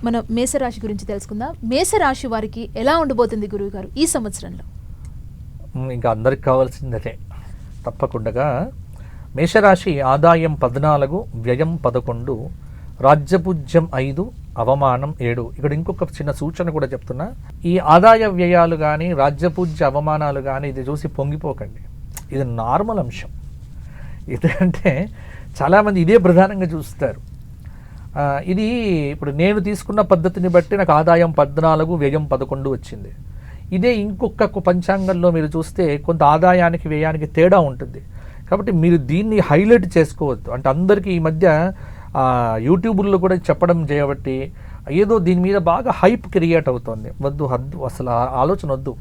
మన మేషరాశి గురించి తెలుసుకుందాం. మేషరాశి వారికి ఎలా ఉండబోతుంది గురువు గారు ఈ సంవత్సరంలో? ఇంకా అందరికి కావాల్సిందే తప్పకుండా. మేషరాశి ఆదాయం 14, వ్యయం 11, రాజ్యపూజ్యం 5, అవమానం 7. ఇక్కడ ఇంకొక చిన్న సూచన కూడా చెప్తున్నా. ఈ ఆదాయ వ్యయాలు కానీ రాజ్యపూజ్య అవమానాలు కానీ ఇది చూసి పొంగిపోకండి. ఇది నార్మల్ అంశం. ఇదంటే చాలామంది ఇదే ప్రధానంగా చూస్తారు. ఇది ఇప్పుడు నేను తీసుకున్న పద్ధతిని బట్టి నాకు ఆదాయం 14, వ్యయం 11 వచ్చింది. ఇదే ఇంకొక పంచాంగంలో మీరు చూస్తే కొంత ఆదాయానికి వ్యయానికి తేడా ఉంటుంది. కాబట్టి మీరు దీన్ని హైలైట్ చేసుకోవద్దు. అంటే అందరికీ ఈ మధ్య యూట్యూబ్లో కూడా చెప్పడం చేయబట్టి ఏదో దీని మీద బాగా హైప్ క్రియేట్ అవుతుంది. వద్దు, అసలు ఆలోచన వద్దు.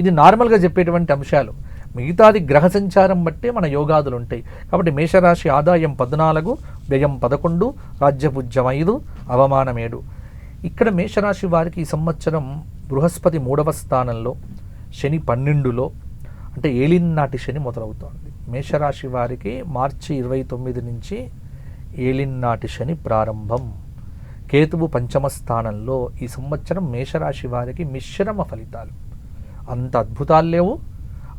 ఇది నార్మల్గా చెప్పేటువంటి అంశాలు. మిగతాది గ్రహ సంచారం బట్టే మన యోగాదులు ఉంటాయి. కాబట్టి మేషరాశి ఆదాయం 14, వ్యయం 11, రాజ్యపూజ్యం 5, అవమానం 7. ఇక్కడ మేషరాశి వారికి ఈ సంవత్సరం బృహస్పతి 3వ స్థానంలో, శని 12లో, అంటే ఏలినాటి శని మొదలవుతోంది. మేషరాశి వారికి మార్చి 29 నుంచి ఏలినాటి శని ప్రారంభం. కేతువు 5వ స్థానంలో. ఈ సంవత్సరం మేషరాశి వారికి మిశ్రమ ఫలితాలు. అంత అద్భుతాలు లేవు,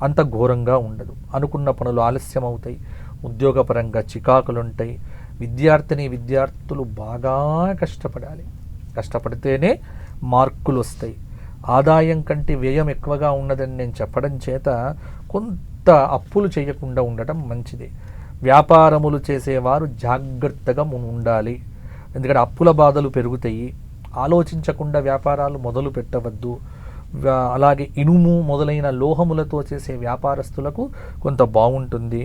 అంత ఘోరంగా ఉండదు. అనుకున్న పనులు ఆలస్యం అవుతాయి, ఉద్యోగపరంగా చికాకులుంటాయి. విద్యార్థులు బాగా కష్టపడాలి. కష్టపడితేనే మార్కులు వస్తాయి. ఆదాయం కంటే వ్యయం ఎక్కువగా ఉన్నదని నేను చెప్పడం చేత కొంత అప్పులు చేయకుండా ఉండటం మంచిది. వ్యాపారములు చేసేవారు జాగ్రత్తగా ఉండాలి. ఎందుకంటే అప్పుల బాధలు పెరుగుతాయి. ఆలోచించకుండా వ్యాపారాలు మొదలు పెట్టవద్దు. అలాగే ఇనుము మొదలైన లోహములతో చేసే వ్యాపారస్తులకు కొంత బాగుంటుంది.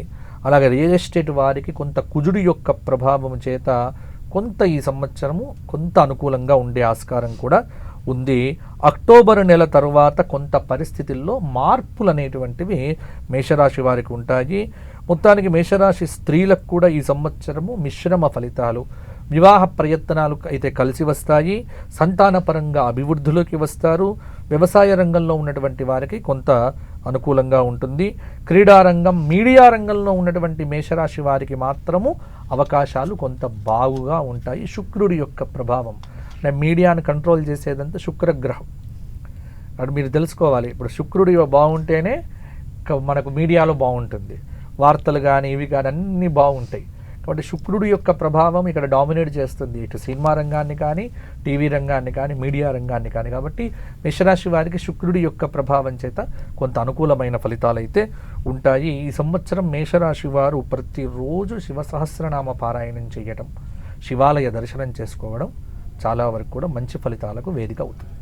అలాగే రియల్ ఎస్టేట్ వారికి కొంత కుజుడి యొక్క ప్రభావం చేత కొంత ఈ సంవత్సరము కొంత అనుకూలంగా ఉండే ఆస్కారం కూడా ఉంది. అక్టోబర్ నెల తర్వాత కొంత పరిస్థితుల్లో మార్పులు అనేటువంటివి మేషరాశి వారికి ఉంటాయి. మొత్తానికి మేషరాశి స్త్రీలకు కూడా ఈ సంవత్సరము మిశ్రమ ఫలితాలు. వివాహ ప్రయత్నాలు అయితే కలిసి వస్తాయి. సంతానపరంగా అభివృద్ధిలోకి వస్తారు. వ్యవసాయ రంగంలో ఉన్నటువంటి వారికి కొంత అనుకూలంగా ఉంటుంది. క్రీడారంగం, మీడియా రంగంలో ఉన్నటువంటి మేషరాశి వారికి మాత్రము అవకాశాలు కొంత బాగుగా ఉంటాయి. శుక్రుడి యొక్క ప్రభావం, మీడియాను కంట్రోల్ చేసేదంతా శుక్రగ్రహం. అది మీరు తెలుసుకోవాలి. ఇప్పుడు శుక్రుడి బాగుంటేనే మనకు మీడియాలో బాగుంటుంది. వార్తలు కానీ ఇవి కానీ అన్నీ బాగుంటాయి. కాబట్టి శుక్రుడి యొక్క ప్రభావం ఇక్కడ డామినేట్ చేస్తుంది, ఇటు సినిమా రంగాన్ని కానీ, టీవీ రంగాన్ని కానీ, మీడియా రంగాన్ని కానీ. కాబట్టి మేషరాశి వారికి శుక్రుడి యొక్క ప్రభావం చేత కొంత అనుకూలమైన ఫలితాలు అయితే ఉంటాయి. ఈ సంవత్సరం మేషరాశి వారు ప్రతిరోజు శివ సహస్రనామ పారాయణం చేయటం, శివాలయ దర్శనం చేసుకోవడం చాలా వరకు కూడా మంచి ఫలితాలకు వేదిక అవుతుంది.